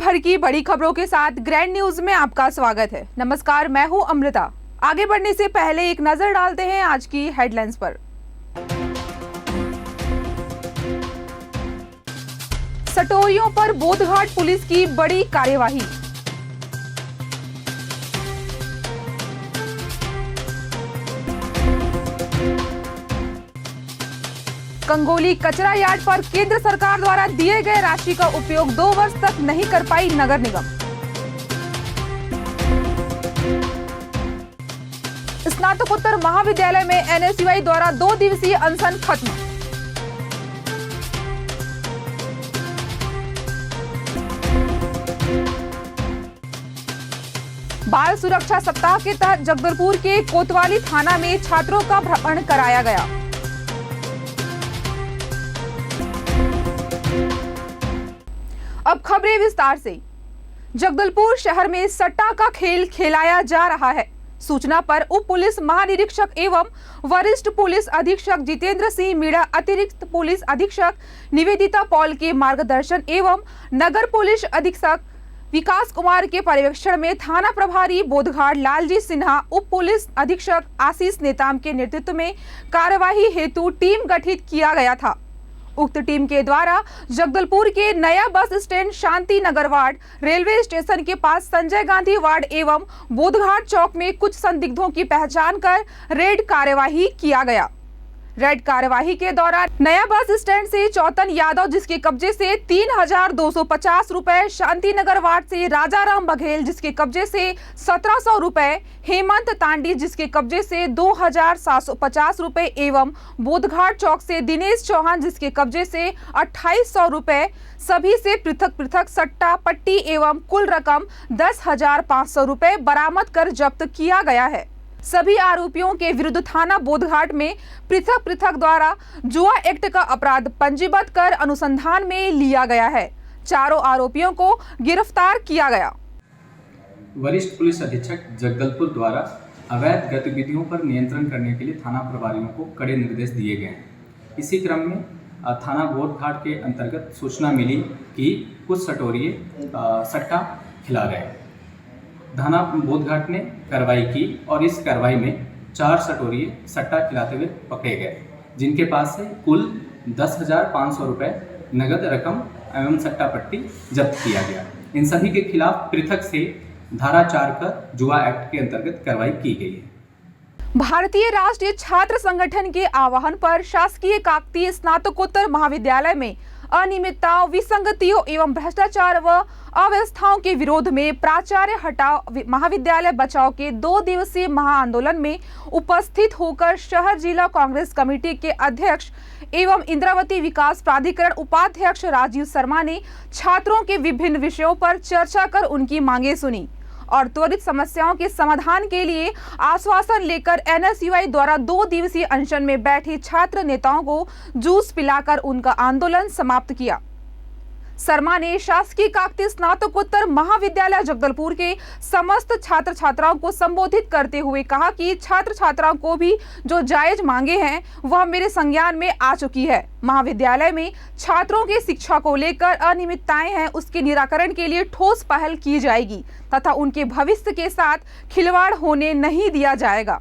भर की बड़ी खबरों के साथ ग्रैंड न्यूज में आपका स्वागत है। नमस्कार, मैं हूं अमृता। आगे बढ़ने से पहले एक नजर डालते हैं आज की हेडलाइंस पर। सटोरियों पर बोधघाट पुलिस की बड़ी कार्यवाही। कंगोली कचरा यार्ड पर केंद्र सरकार द्वारा दिए गए राशि का उपयोग 2 वर्ष तक नहीं कर पाई नगर निगम। स्नातकोत्तर महाविद्यालय में एनएसयूआई द्वारा 2 दिवसीय अनशन खत्म। बाल सुरक्षा सप्ताह के तहत जगदलपुर के कोतवाली थाना में छात्रों का भ्रमण कराया गया। अब खबरें विस्तार से। जगदलपुर शहर में सट्टा का खेल खेलाया जा रहा है। सूचना पर उप पुलिस महानिरीक्षक एवं वरिष्ठ पुलिस अधीक्षक जितेंद्र सिंह मीणा, अतिरिक्त पुलिस अधीक्षक निवेदिता पॉल के मार्गदर्शन एवं नगर पुलिस अधीक्षक विकास कुमार के पर्यवेक्षण में थाना प्रभारी बोधघाट लालजी सिन्हा, उप पुलिस अधीक्षक आशीष नेताम के नेतृत्व में कार्यवाही हेतु टीम गठित किया गया था। उक्त टीम के द्वारा जगदलपुर के नया bus stand, Shanti Nagar ward, railway station के पास संजय गांधी वार्ड एवं बोधघाट चौक में कुछ संदिग्धों की पहचान कर रेड कार्यवाही किया गया। रेड कार्यवाही के दौरान नया बस स्टैंड से चौतन यादव जिसके कब्जे से 3,250 रुपए, शांति नगर वार्ड से राजाराम बघेल जिसके कब्जे से 1,700 रुपए, हेमंत तांडी जिसके कब्जे से 2,750 रुपए एवं बोधघाट चौक से दिनेश चौहान जिसके कब्जे से 2,800 रुपए सभी से पृथक पृथक सट्टा पट्टी एवं कुल रकम 10,500 रुपए बरामद कर जब्त किया गया है। सभी आरोपियों के विरुद्ध थाना बोधघाट में पृथक पृथक द्वारा जुआ एक्ट का अपराध पंजीबद्ध कर अनुसंधान में लिया गया है। चारों आरोपियों को गिरफ्तार किया गया। वरिष्ठ पुलिस अधीक्षक जगदलपुर द्वारा अवैध गतिविधियों पर नियंत्रण करने के लिए थाना प्रभारियों को कड़े निर्देश दिए गए हैं। इसी क्रम में थाना बोधघाट के अंतर्गत सूचना मिली कि कुछ सटोरिये सट्टा खिला रहे। थाना बोधघाट ने कार्रवाई की और इस कार्रवाई में 4 सटोरिये सट्टा खिलाते हुए पकड़े गए, जिनके पास से कुल 10,500 रुपये नगद रकम एवं सट्टा पट्टी जब्त किया गया। इन सभी के खिलाफ पृथक से धारा 4 का जुआ एक्ट के अंतर्गत कार्रवाई की गई है। भारतीय राष्ट्रीय छात्र संगठन के आह्वान पर शासकीय काकतीय स्नातकोत्तर महाविद्यालय में अनियमितताओं, विसंगतियों एवं भ्रष्टाचार व अव्यवस्थाओं के विरोध में प्राचार्य हटाओ महाविद्यालय बचाओ के 2 दिवसीय महाआंदोलन में उपस्थित होकर शहर जिला कांग्रेस कमेटी के अध्यक्ष एवं इंद्रावती विकास प्राधिकरण उपाध्यक्ष राजीव शर्मा ने छात्रों के विभिन्न विषयों पर चर्चा कर उनकी मांगे सुनी और त्वरित समस्याओं के समाधान के लिए आश्वासन लेकर एनएसयूआई द्वारा 2 दिवसीय अनशन में बैठे छात्र नेताओं को जूस पिलाकर उनका आंदोलन समाप्त किया। शर्मा ने शासकीय काकतीय स्नातकोत्तर महाविद्यालय जगदलपुर के समस्त छात्र छात्राओं को संबोधित करते हुए कहा कि छात्र छात्राओं को भी जो जायज मांगे हैं वह मेरे संज्ञान में आ चुकी है। महाविद्यालय में छात्रों की शिक्षा को लेकर अनियमितताएं हैं, उसके निराकरण के लिए ठोस पहल की जाएगी तथा उनके भविष्य के साथ खिलवाड़ होने नहीं दिया जाएगा।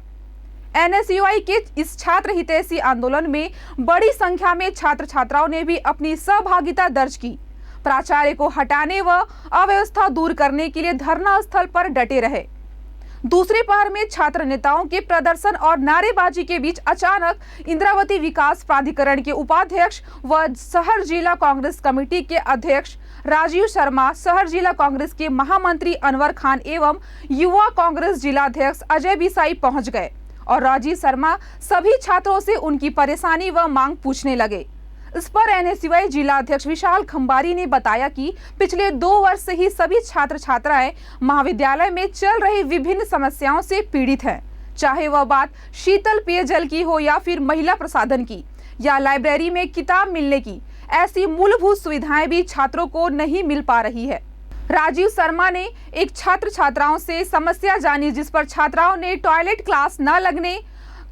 एनएसयूआई के इस छात्र हितैषी आंदोलन में बड़ी संख्या में छात्र छात्राओं ने भी अपनी सहभागिता दर्ज की। प्राचार्य को हटाने व अव्यवस्था दूर करने के लिए धरना स्थल पर डटे रहे। दूसरे पहर में छात्र नेताओं के प्रदर्शन और नारेबाजी के बीच अचानक इंद्रावती विकास प्राधिकरण के उपाध्यक्ष व शहर जिला कांग्रेस कमेटी के अध्यक्ष राजीव शर्मा, शहर जिला कांग्रेस के महामंत्री अनवर खान एवं युवा कांग्रेस जिलाध्यक्ष अजय बिसाई पहुंच गए और राजीव शर्मा सभी छात्रों से उनकी परेशानी व मांग पूछने लगे। इस पर एनएसयूआई जिला अध्यक्ष विशाल खंबारी ने बताया कि पिछले 2 वर्ष से ही सभी छात्र छात्राएं महाविद्यालय में चल रही विभिन्न समस्याओं से पीड़ित हैं, चाहे वह बात शीतल पेयजल की हो या फिर महिला प्रसाधन की या लाइब्रेरी में किताब मिलने की। ऐसी मूलभूत सुविधाएं भी छात्रों को नहीं मिल पा रही है। राजीव शर्मा ने एक छात्र छात्राओं से समस्या जानी, जिस पर छात्राओं ने टॉयलेट क्लास न लगने,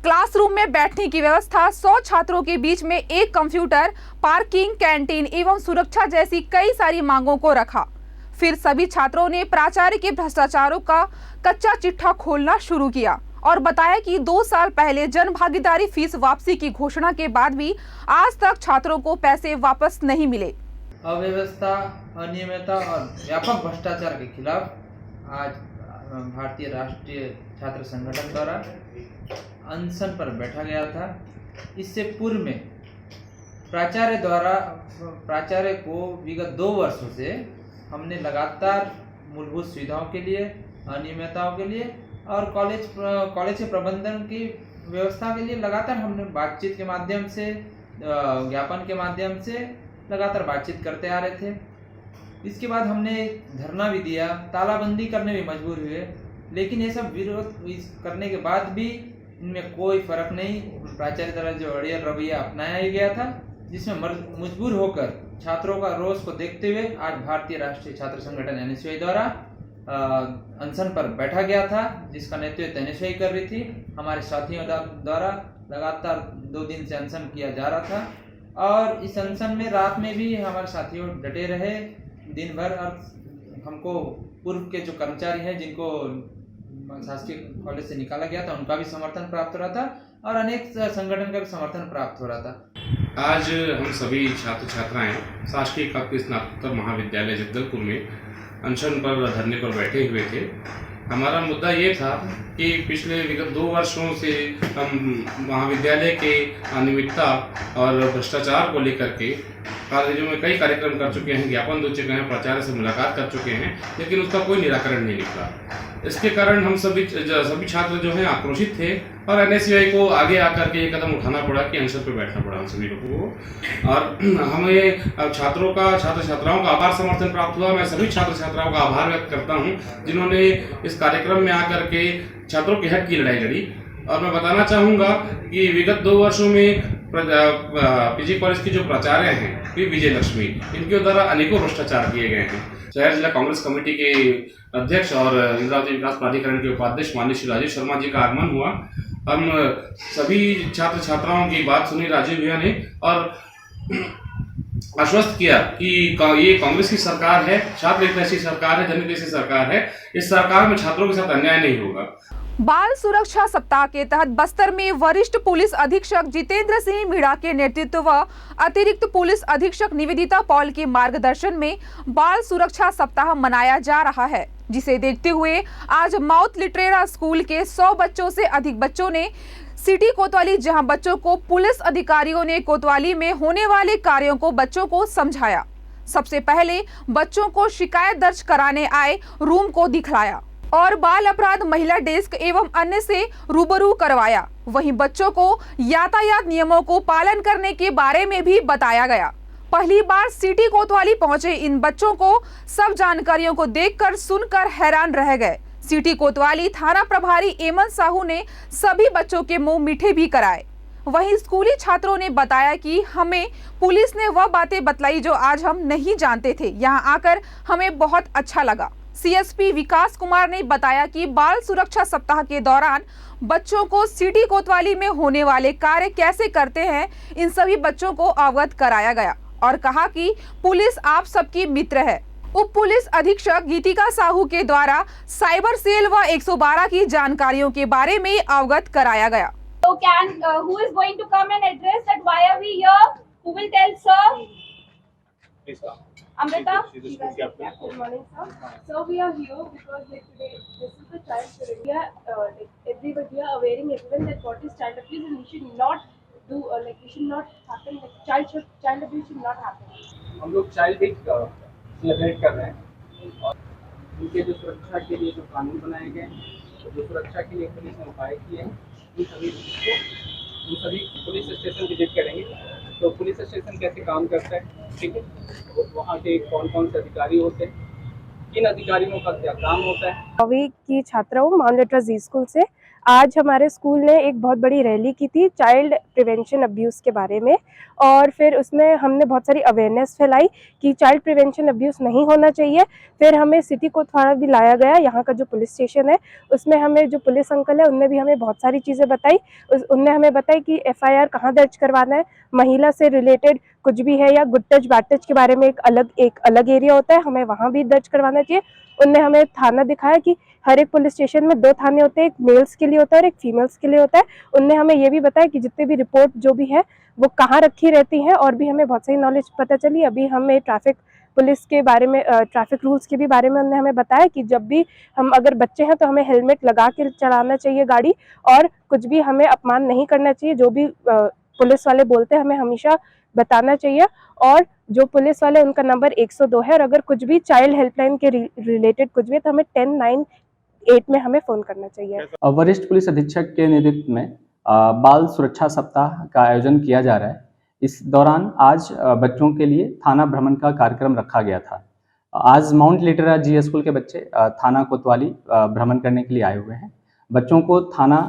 क्लासरूम में बैठने की व्यवस्था, 100 छात्रों के बीच में एक कंप्यूटर, पार्किंग, कैंटीन एवं सुरक्षा जैसी कई सारी मांगों को रखा। फिर सभी छात्रों ने प्राचार्य के भ्रष्टाचारों का कच्चा चिट्ठा खोलना शुरू किया और बताया कि 2 साल पहले जन भागीदारी फीस वापसी की घोषणा के बाद भी आज तक छात्रों को पैसे वापस नहीं मिले। अव्यवस्था, अनियमितता और व्यापक भ्रष्टाचार के खिलाफ आज भारतीय राष्ट्रीय छात्र संगठन द्वारा अनशन पर बैठा गया था। इससे पूर्व में प्राचार्य को विगत 2 वर्षों से हमने लगातार मूलभूत सुविधाओं के लिए, अनियमितताओं के लिए और कॉलेज के प्रबंधन की व्यवस्था के लिए लगातार हमने बातचीत के माध्यम से, ज्ञापन के माध्यम से लगातार बातचीत करते आ रहे थे। इसके बाद हमने धरना भी दिया, तालाबंदी करने में मजबूर हुए, लेकिन ये सब विरोध करने के बाद भी इनमें कोई फर्क नहीं। प्राचार्य द्वारा जो अड़ियल रवैया अपनाया ही गया था, जिसमें मजबूर होकर छात्रों का रोष को देखते हुए आज भारतीय राष्ट्रीय छात्र संगठन NSUI द्वारा अनशन पर बैठा गया था, जिसका नेतृत्व NSUI कर रही थी। हमारे साथियों द्वारा लगातार 2 दिन से अनशन किया जा रहा था और इस अनशन में रात में भी हमारे साथियों डटे रहे दिन भर। और हमको पूर्व के जो कर्मचारी हैं जिनको शासकीय कॉलेज से निकाला गया था, उनका भी समर्थन प्राप्त हो रहा था और अनेक संगठन का भी समर्थन प्राप्त हो रहा था। आज हम सभी छात्र छात्राएं शासकीय काकतीय स्नातकोत्तर महाविद्यालय जगदलपुर में अनशन पर धरने पर बैठे हुए थे। हमारा मुद्दा ये था कि पिछले विगत 2 वर्षों से हम महाविद्यालय के अनियमितता और भ्रष्टाचार को लेकर के कॉलेजों में कई कार्यक्रम कर चुके हैं, ज्ञापन दे चुके हैं, प्राचार्य से मुलाकात कर चुके हैं, लेकिन उसका कोई निराकरण नहीं निकला। इसके कारण हम सभी छात्र जो हैं आक्रोशित थे और NSUI को आगे आकर के ये कदम उठाना पड़ा कि अनशन पर बैठना पड़ा हम सभी लोगों को। और हमें छात्र छात्राओं का आभार समर्थन प्राप्त हुआ। मैं सभी छात्र छात्राओं का आभार व्यक्त करता हूं जिन्होंने इस कार्यक्रम में आकर के छात्रों के हक की लड़ाई लड़ी। और मैं बताना चाहूँगा कि विगत 2 वर्षों में PG कॉलेज की जो प्राचार्य हैं पी विजय लक्ष्मी, इनके द्वारा अनेकों भ्रष्टाचार किए गए हैं। शहर जिला कांग्रेस कमेटी के अध्यक्ष और इंद्रावती विकास प्राधिकरण के उपाध्यक्ष माननीय श्री राजीव शर्मा जी का आगमन हुआ। हम सभी छात्र छात्राओं की बात सुनी राजीव भैया ने और आश्वस्त किया कि ये कांग्रेस की सरकार है, छात्र हितैषी सरकार है, जनहितैषी सरकार है। इस सरकार में छात्रों के साथ अन्याय नहीं होगा। बाल सुरक्षा सप्ताह के तहत बस्तर में वरिष्ठ पुलिस अधीक्षक जितेंद्र सिंह मीणा के नेतृत्व व अतिरिक्त पुलिस अधीक्षक निवेदिता पॉल के मार्गदर्शन में बाल सुरक्षा सप्ताह मनाया जा रहा है, जिसे देखते हुए आज माउथ लिटरेरा स्कूल के 100 बच्चों से अधिक बच्चों ने सिटी कोतवाली, जहां बच्चों को पुलिस अधिकारियों ने कोतवाली में होने वाले कार्यों को बच्चों को समझाया। सबसे पहले बच्चों को शिकायत दर्ज कराने आए रूम को दिखलाया और बाल अपराध महिला डेस्क एवं अन्य से रूबरू करवाया। वहीं बच्चों को यातायात नियमों को पालन करने के बारे में भी बताया गया। पहली बार सिटी कोतवाली पहुंचे इन बच्चों को सब जानकारियों को देखकर सुनकर हैरान रह गए। सिटी कोतवाली थाना प्रभारी एमन साहू ने सभी बच्चों के मुंह मीठे भी कराए। वहीं स्कूली छात्रों ने बताया कि हमें पुलिस ने वह बातें बतलाई जो आज हम नहीं जानते थे। यहाँ आकर हमें बहुत अच्छा लगा। CSP विकास कुमार ने बताया कि बाल सुरक्षा सप्ताह के दौरान बच्चों को सिटी कोतवाली में होने वाले कार्य कैसे करते हैं, इन सभी बच्चों को अवगत कराया गया और कहा कि पुलिस आप सबकी मित्र है। उप पुलिस अधीक्षक गीतिका साहू के द्वारा साइबर सेल व 112 की जानकारियों के बारे में अवगत कराया गया। So who is going to come and address that? Why are we here? Who will tell, sir? Please come. Amrita? Good morning, sir. So we are here because like today, this is the child spirit. We are we are awareing everyone that what is child abuse and we should not do we should not happen. Like child abuse should not happen. हम लोग child day celebrate कर रहे हैं और उनके जो सुरक्षा के लिए जो कानून बनाए गए हैं, जो सुरक्षा के लिए पुलिस ने उपाय किए हैं, उन सभी पुलिस स्टेशन विजिट करेंगे। तो पुलिस स्टेशन कैसे काम करता है, ठीक है, वहाँ के कौन कौन से अधिकारी होते हैं, किन अधिकारियों का क्या काम होता है। 9वीं की छात्रा हूँ माउंट लिटरेरा जी स्कूल से। आज हमारे स्कूल ने एक बहुत बड़ी रैली की थी चाइल्ड प्रिवेंशन अब्यूज़ के बारे में, और फिर उसमें हमने बहुत सारी अवेयरनेस फैलाई कि चाइल्ड प्रिवेंशन अब्यूज़ नहीं होना चाहिए। फिर हमें सिटी कोतवाल भी लाया गया, यहाँ का जो पुलिस स्टेशन है उसमें हमें जो पुलिस अंकल है उनने भी हमें बहुत सारी चीज़ें बताई। उनने हमें बताई कि FIR कहाँ दर्ज करवाना है, महिला से रिलेटेड कुछ भी है या गुड टच बैड टच के बारे में एक अलग एरिया होता है, हमें वहाँ भी दर्ज करवाना चाहिए। उनने हमें थाना दिखाया कि हर एक पुलिस स्टेशन में 2 थाने होते हैं, एक मेल्स के लिए होता है और एक फीमेल्स के लिए होता है। उनने हमें ये भी बताया कि जितने भी रिपोर्ट जो भी है वो कहाँ रखी रहती हैं, और भी हमें बहुत सारी नॉलेज पता चली। अभी हमें ट्रैफिक पुलिस के बारे में ट्रैफिक रूल्स के भी बारे में उन्होंने हमें बताया कि जब भी हम अगर बच्चे हैं तो हमें हेलमेट लगा के चलाना चाहिए गाड़ी, और कुछ भी हमें अपमान नहीं करना चाहिए। जो भी पुलिस वाले बोलते हैं हमें हमेशा बताना चाहिए, और जो पुलिस वाले उनका नंबर 102 है, और अगर कुछ भी चाइल्ड हेल्पलाइन के रिलेटेड कुछ भी है तो हमें 1098 में हमें फ़ोन करना चाहिए। वरिष्ठ पुलिस अधीक्षक के नेतृत्व में बाल सुरक्षा सप्ताह का आयोजन किया जा रहा है। इस दौरान आज बच्चों के लिए थाना भ्रमण का कार्यक्रम रखा गया था। आज माउंट लिटरा जी स्कूल के बच्चे थाना कोतवाली भ्रमण करने के लिए आए हुए हैं। बच्चों को थाना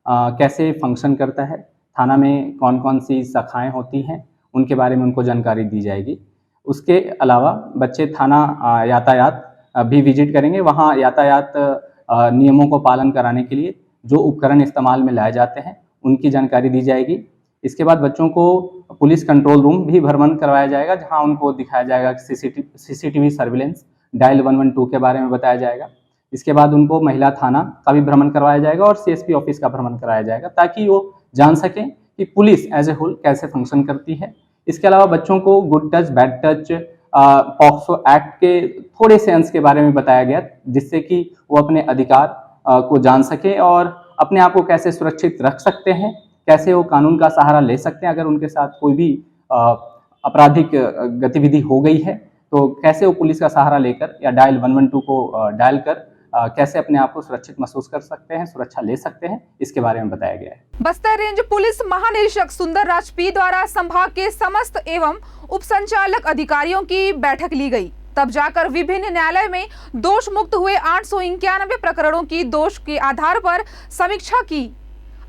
कैसे फंक्शन करता है, थाना में कौन कौन सी शाखाएं होती हैं, उनके बारे में उनको जानकारी दी जाएगी। उसके अलावा बच्चे थाना यातायात भी विजिट करेंगे। वहाँ यातायात नियमों को पालन कराने के लिए जो उपकरण इस्तेमाल में लाए जाते हैं उनकी जानकारी दी जाएगी। इसके बाद बच्चों को पुलिस कंट्रोल रूम भी भ्रमण करवाया जाएगा, जहां उनको दिखाया जाएगा सीसीटीवी सर्विलेंस, डायल 112 के बारे में बताया जाएगा। इसके बाद उनको महिला थाना का भी भ्रमण करवाया जाएगा और CSP ऑफिस का भ्रमण कराया जाएगा, ताकि वो जान सकें कि पुलिस एज ए होल कैसे फंक्शन करती है। इसके अलावा बच्चों को good touch bad touch POCSO act के थोड़े से अंश के बारे में बताया गया, जिससे कि वो अपने अधिकार को जान सके और अपने आप को कैसे सुरक्षित रख सकते हैं, कैसे वो कानून का सहारा ले सकते हैं। अगर उनके साथ कोई भी आपराधिक गतिविधि हो गई है तो कैसे वो पुलिस का सहारा लेकर या डायल 112 को डायल कर कैसे अपने आप को सुरक्षित महसूस कर सकते हैं, सुरक्षा ले सकते हैं, इसके बारे में बताया गया है। बस्तर रेंज पुलिस महानिरीक्षक सुंदर राज पी द्वारा संभाग के समस्त एवं उप संचालक अधिकारियों की बैठक ली गई। तब जाकर विभिन्न न्यायालय में दोष मुक्त हुए 891 प्रकरणों की दोष के आधार पर समीक्षा की।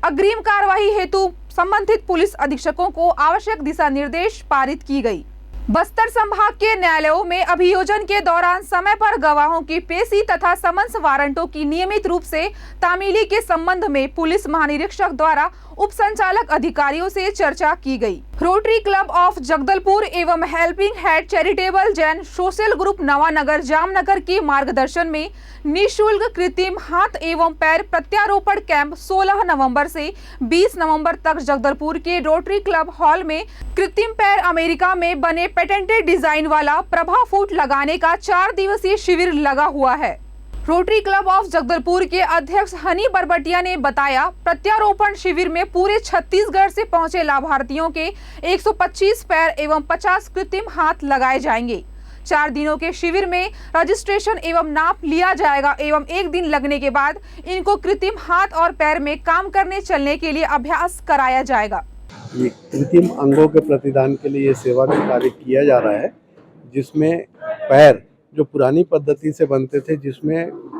अग्रिम कार्यवाही हेतु संबंधित पुलिस अधीक्षकों को आवश्यक दिशा निर्देश पारित की गई। बस्तर संभाग के न्यायालयों में अभियोजन के दौरान समय पर गवाहों की पेशी तथा समन्स वारंटों की नियमित रूप से तामीली के संबंध में पुलिस महानिरीक्षक द्वारा उप संचालक अधिकारियों से चर्चा की गई। रोटरी क्लब ऑफ जगदलपुर एवं helping hand charitable Jain social group Navanagar Jamnagar के मार्गदर्शन में निःशुल्क कृत्रिम हाथ एवं पैर प्रत्यारोपण कैंप 16 नवंबर से 20 नवंबर तक जगदलपुर के रोटरी क्लब हॉल में कृत्रिम पैर अमेरिका में बने पेटेंटेड डिजाइन वाला प्रभा फूट लगाने का 4 दिवसीय शिविर लगा हुआ है। रोटरी क्लब ऑफ जगदलपुर के अध्यक्ष हनी बरबटिया ने बताया, प्रत्यारोपण शिविर में पूरे छत्तीसगढ़ से पहुंचे लाभार्थियों के 125 पैर एवं 50 कृत्रिम हाथ लगाए जाएंगे। 4 दिनों के शिविर में रजिस्ट्रेशन एवं नाप लिया जाएगा एवं 1 दिन लगने के बाद इनको कृत्रिम हाथ और पैर में काम करने चलने के लिए अभ्यास कराया जाएगा। ये कृत्रिम अंगों के प्रतिदान के लिए सेवा का कार्य किया जा रहा है, जिसमें पैर जो पुरानी पद्धति से बनते थे, जिसमें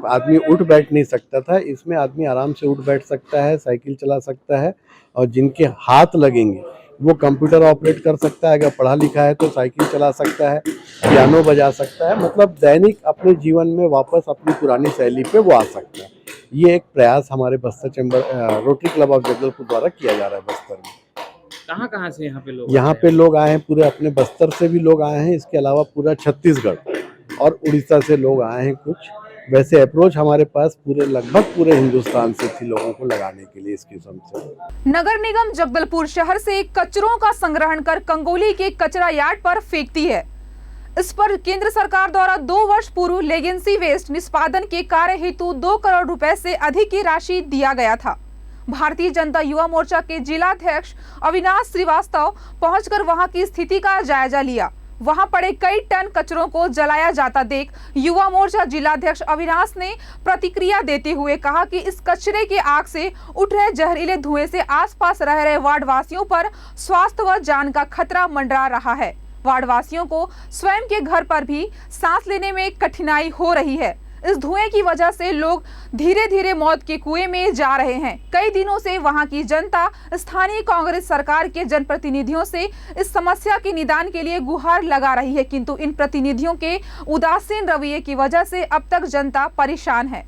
आदमी उठ बैठ नहीं सकता था, इसमें आदमी आराम से उठ बैठ सकता है, साइकिल चला सकता है, और जिनके हाथ लगेंगे वो कंप्यूटर ऑपरेट कर सकता है, अगर पढ़ा लिखा है तो साइकिल चला सकता है, पियानो बजा सकता है, मतलब दैनिक अपने जीवन में वापस अपनी पुरानी शैली पे वो आ सकता है। ये एक प्रयास हमारे Bastar chamber rotary club of Jagdalpur द्वारा किया जा रहा है। बस्तर में कहाँ से यहाँ पे लोग आए हैं, पूरे अपने बस्तर से भी लोग आए हैं, इसके अलावा पूरा छत्तीसगढ़ और उड़ीसा से लोग आए हैं कुछ। वैसे अप्रोच हमारे पास लगभग पूरे हिंदुस्तान से थी लोगों को लगाने के लिए इस किस्म से। नगर निगम जगदलपुर शहर से कचरों का संग्रहण कर कंगोली के कचरा यार्ड पर फेंकती है। इस पर केंद्र सरकार द्वारा 2 वर्ष पूर्व लेगेंसी वेस्ट निष्पादन के कार्य हेतु 2 करोड़ रुपए से अधिक की राशि दिया गया था। भारतीय जनता युवा मोर्चा के जिलाध्यक्ष अविनाश श्रीवास्तव पहुंचकर वहां की स्थिति का जायजा लिया। वहां पड़े कई टन कचरों को जलाया जाता देख युवा मोर्चा जिलाध्यक्ष अविनाश ने प्रतिक्रिया देते हुए कहा कि इस कचरे के आग से उठ रहे जहरीले धुएं से आसपास रह रहे वार्डवासियों पर स्वास्थ्य व जान का खतरा मंडरा रहा है। वार्डवासियों को स्वयं के घर पर भी सांस लेने में कठिनाई हो रही है। इस धुएं की वजह से लोग धीरे धीरे मौत के कुएं में जा रहे हैं। कई दिनों से वहां की जनता स्थानीय कांग्रेस सरकार के जनप्रतिनिधियों से इस समस्या के निदान के लिए गुहार लगा रही है, किंतु इन प्रतिनिधियों के उदासीन रवैये की वजह से अब तक जनता परेशान है।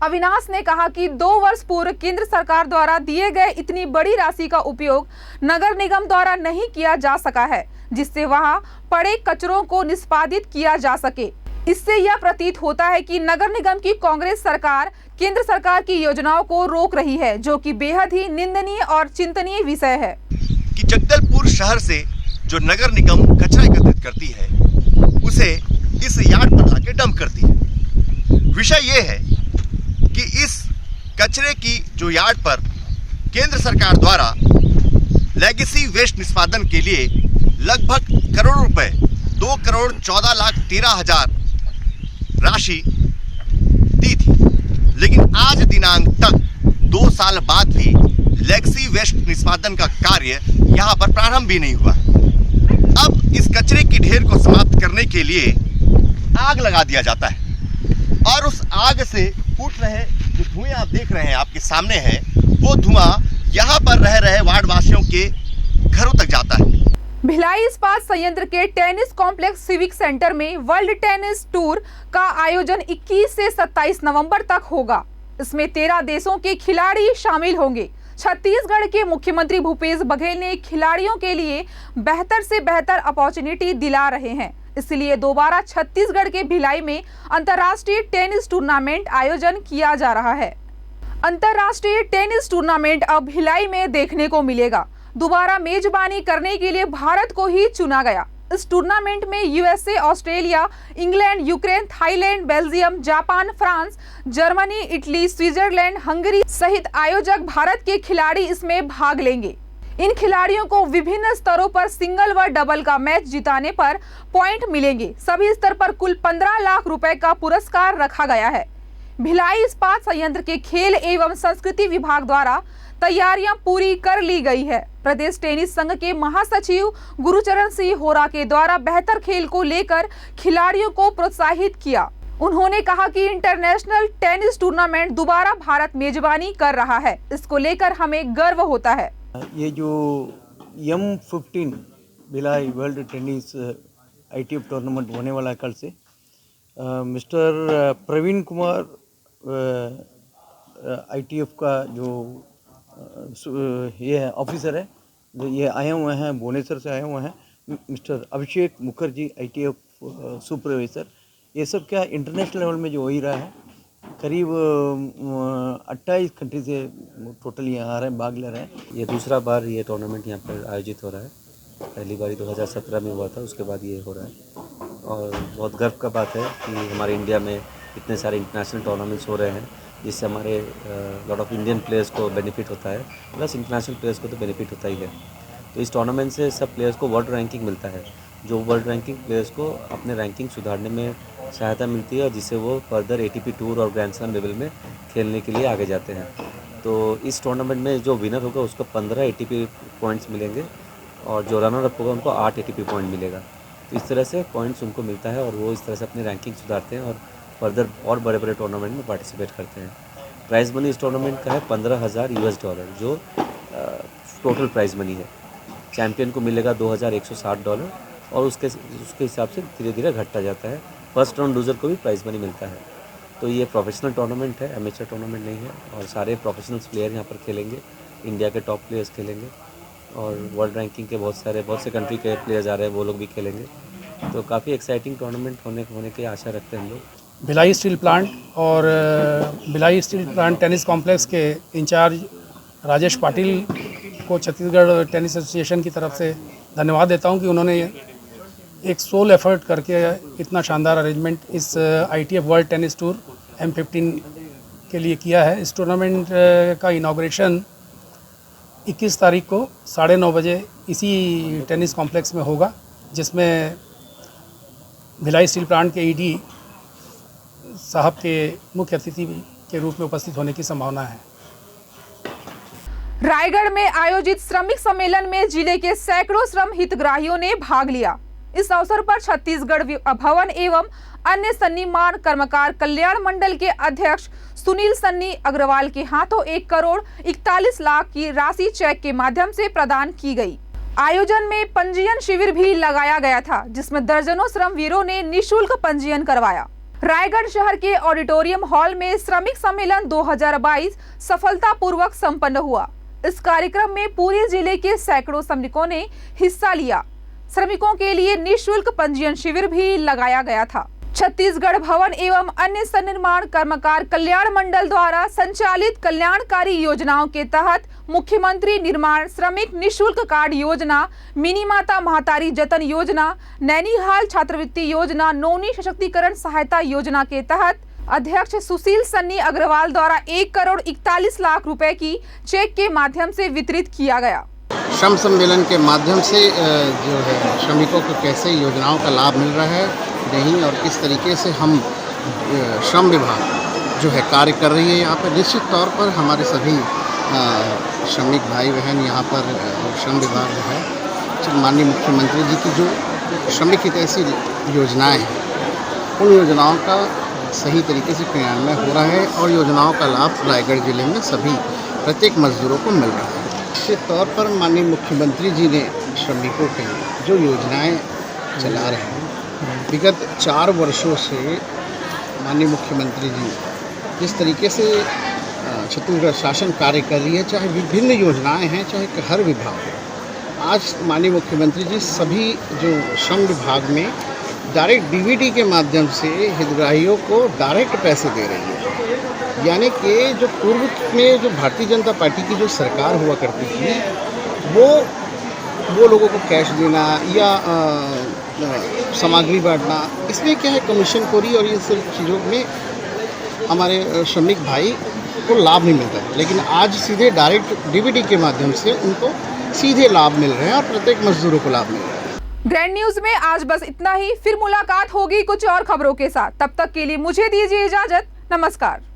अविनाश ने कहा कि 2 वर्ष पूर्व केंद्र सरकार द्वारा दिए गए इतनी बड़ी राशि का उपयोग नगर निगम द्वारा नहीं किया जा सका है, जिससे वहां पड़े कचरों को निष्पादित किया जा सके। इससे यह प्रतीत होता है कि नगर निगम की कांग्रेस सरकार केंद्र सरकार की योजनाओं को रोक रही है, जो कि बेहद ही निंदनीय और चिंतनीय विषय है। कि जगदलपुर शहर से जो नगर निगम कचरा एकत्रित करती है उसे इस यार्ड पर लाके डंप करती है। विषय ये है कि इस कचरे की जो यार्ड पर केंद्र सरकार द्वारा लेगेसी वेस्ट निष्पादन के लिए लगभग करोड़ रुपए 2,14,13,000 राशि दी थी, लेकिन आज दिनांक तक 2 साल बाद भी लेगेसी वेस्ट निष्पादन का कार्य यहाँ पर प्रारंभ भी नहीं हुआ। अब इस कचरे की ढेर को समाप्त करने के लिए आग लगा दिया जाता है और उस आग से फूट रहे जो धुएं आप देख रहे हैं आपके सामने है, वो धुआं यहाँ पर रह रहे वार्ड वासियों के घरों तक जाता है। भिलाई इस्पात संयंत्र के टेनिस कॉम्प्लेक्स सिविक सेंटर में वर्ल्ड टेनिस टूर का आयोजन 21 से 27 नवंबर तक होगा। इसमें 13 देशों के खिलाड़ी शामिल होंगे। छत्तीसगढ़ के मुख्यमंत्री भूपेश बघेल ने खिलाड़ियों के लिए बेहतर से बेहतर अपॉर्चुनिटी दिला रहे हैं, इसलिए दोबारा छत्तीसगढ़ के भिलाई में अंतर्राष्ट्रीय टेनिस टूर्नामेंट आयोजन किया जा रहा है। अंतर्राष्ट्रीय टेनिस टूर्नामेंट अब भिलाई में देखने को मिलेगा। दोबारा मेजबानी करने के लिए भारत को ही चुना गया। इस टूर्नामेंट में USA, Australia, England, Ukraine, Thailand, Belgium, Japan, France, Germany, Italy, Switzerland, Hungary सहित आयोजक भारत के खिलाड़ी इसमें भाग लेंगे। इन खिलाड़ियों को विभिन्न स्तरों पर सिंगल व डबल का मैच जिताने पर पॉइंट मिलेंगे। सभी स्तर पर कुल 15 लाख रुपए का पुरस्कार रखा गया है। भिलाई इस्पात संयंत्र के खेल एवं संस्कृति विभाग द्वारा तैयारियां पूरी कर ली गई है। प्रदेश टेनिस संघ के महासचिव गुरुचरण सिंह होरा के द्वारा बेहतर खेल को लेकर खिलाड़ियों को प्रोत्साहित किया। उन्होंने कहा कि इंटरनेशनल टेनिस टूर्नामेंट दोबारा भारत मेजबानी कर रहा है, इसको लेकर हमें गर्व होता है। ये जो M15 Bhilai world tennis ITF tournament होने वाला है कल से, मिस्टर प्रवीण कुमार ITF का जो ये है ऑफिसर है, ये आए हुए हैं भुवनेश्वर से आए हुए हैं। मिस्टर अभिषेक मुखर्जी ITF सुपरवाइजर। ये सब क्या इंटरनेशनल लेवल में जो हो ही रहा है, करीब 28 कंट्री से टोटल यहाँ आ रहे हैं, भाग ले रहे हैं। ये दूसरा बार ये टूर्नामेंट यहाँ पर आयोजित हो रहा है। पहली बारी 2017 में हुआ था, उसके बाद ये हो रहा है और बहुत गर्व का बात है कि हमारे इंडिया में इतने सारे इंटरनेशनल टूर्नामेंट्स हो रहे हैं, जिससे हमारे लॉट ऑफ इंडियन प्लेयर्स को बेनिफिट होता है, प्लस इंटरनेशनल प्लेयर्स को तो बेनिफिट होता ही है। तो इस टूर्नामेंट से सब प्लेयर्स को वर्ल्ड रैंकिंग मिलता है, जो वर्ल्ड रैंकिंग प्लेयर्स को अपने रैंकिंग सुधारने में सहायता मिलती है और जिससे वो फर्दर ATP टूर और ग्रैंड स्लैम लेवल में खेलने के लिए आगे जाते हैं। तो इस टूर्नामेंट में जो विनर होगा उसको 15 ATP पॉइंट्स मिलेंगे और जो रनर अप होगा उनको 8 ATP पॉइंट मिलेगा। तो इस तरह से पॉइंट्स उनको मिलता है और वो इस तरह से अपनी रैंकिंग सुधारते हैं और फर्दर और बड़े बड़े टूर्नामेंट में पार्टिसिपेट करते हैं। प्राइज़ मनी इस टूर्नामेंट का है $15,000 US, जो टोटल प्राइज़ मनी है। चैम्पियन को मिलेगा $2,160 और उसके हिसाब से धीरे धीरे घटता जाता है। फर्स्ट राउंड लूज़र को भी प्राइज़ मनी मिलता है। तो ये प्रोफेशनल टूर्नामेंट है, एमेचर टूर्नामेंट नहीं है और सारे प्रोफेशनल्स प्लेयर यहाँ पर खेलेंगे। इंडिया के टॉप प्लेयर्स खेलेंगे और वर्ल्ड रैंकिंग के बहुत से कंट्री के प्लेयर्स आ रहे हैं, वो लोग भी खेलेंगे। तो काफ़ी एक्साइटिंग टूर्नामेंट होने की आशा रखते हैं हम लोग। भिलाई स्टील प्लांट और Bhilai steel plant tennis complex के इंचार्ज राजेश पाटिल को छत्तीसगढ़ टेनिस एसोसिएशन की तरफ से धन्यवाद देता हूं कि उन्होंने एक सोल एफर्ट करके इतना शानदार अरेंजमेंट इस ITF world tennis tour M15 के लिए किया है। इस टूर्नामेंट का इनॉग्रेशन 21 तारीख को 9:30 बजे इसी टेनिस कॉम्प्लेक्स में होगा, जिसमें भिलाई स्टील प्लांट के ED साहब के मुख्य अतिथि के रूप में उपस्थित होने की संभावना है। रायगढ़ में आयोजित श्रमिक सम्मेलन में जिले के सैकड़ों श्रम हितग्राहियों ने भाग लिया। इस अवसर पर छत्तीसगढ़ भवन एवं अन्य सन्निमान कर्मकार कल्याण मंडल के अध्यक्ष सुनील सन्नी अग्रवाल के हाथों 1,41 लाख की राशि चेक के माध्यम से प्रदान की गई। आयोजन में पंजीयन शिविर भी लगाया गया था, जिसमें दर्जनों श्रमवीरों ने निःशुल्क पंजीयन करवाया। रायगढ़ शहर के ऑडिटोरियम हॉल में श्रमिक सम्मेलन 2022 सफलतापूर्वक संपन्न हुआ। इस कार्यक्रम में पूरे जिले के सैकड़ों श्रमिकों ने हिस्सा लिया। श्रमिकों के लिए निःशुल्क पंजीयन शिविर भी लगाया गया था। छत्तीसगढ़ भवन एवं अन्य सन्निर्माण कर्मकार कल्याण मंडल द्वारा संचालित कल्याणकारी योजनाओं के तहत मुख्यमंत्री निर्माण श्रमिक निःशुल्क कार्ड योजना, मिनी माता महतारी जतन योजना, नैनीहाल छात्रवृत्ति योजना, नौनी सशक्तिकरण सहायता योजना के तहत अध्यक्ष सुशील सन्नी अग्रवाल द्वारा 1,41 लाख रुपए की चेक के माध्यम से वितरित किया गया। श्रम सम्मेलन के माध्यम से जो है श्रमिकों को कैसे योजनाओं का लाभ मिल रहा है नहीं और किस तरीके से हम श्रम विभाग जो है कार्य कर रही है यहाँ पर, निश्चित तौर पर हमारे सभी श्रमिक भाई बहन यहाँ पर श्रम विभाग जो है माननीय मुख्यमंत्री जी की जो श्रमिक हितैषी योजनाएं हैं उन योजनाओं का सही तरीके से क्रियान्वयन हो रहा है और योजनाओं का लाभ रायगढ़ जिले में सभी प्रत्येक मजदूरों को मिल रहा है। निश्चित तौर पर माननीय मुख्यमंत्री जी ने श्रमिकों के लिए जो योजनाएं चला रहे हैं, विगत 4 वर्षों से माननीय मुख्यमंत्री जी जिस तरीके से छत्तीसगढ़ शासन कार्य कर रही है, चाहे विभिन्न योजनाएं हैं, चाहे हर विभाग हो, आज माननीय मुख्यमंत्री जी सभी जो श्रम विभाग में डायरेक्ट डीबीटी के माध्यम से हितग्राहियों को डायरेक्ट पैसे दे रही है। यानी कि जो पूर्व में जो भारतीय जनता पार्टी की जो सरकार हुआ करती थी वो लोगों को कैश देना या सामग्री बांटना, इसमें क्या है कमीशन खोरी और ये सब चीज़ों में हमारे श्रमिक भाई को लाभ नहीं मिलता है, लेकिन आज सीधे डायरेक्ट डीबीटी के माध्यम से उनको सीधे लाभ मिल रहे हैं और प्रत्येक मजदूरों को लाभ मिल रहा है। ग्रैंड न्यूज में आज बस इतना ही। फिर मुलाकात होगी कुछ और खबरों के साथ। तब तक के लिए मुझे दीजिए इजाजत। नमस्कार।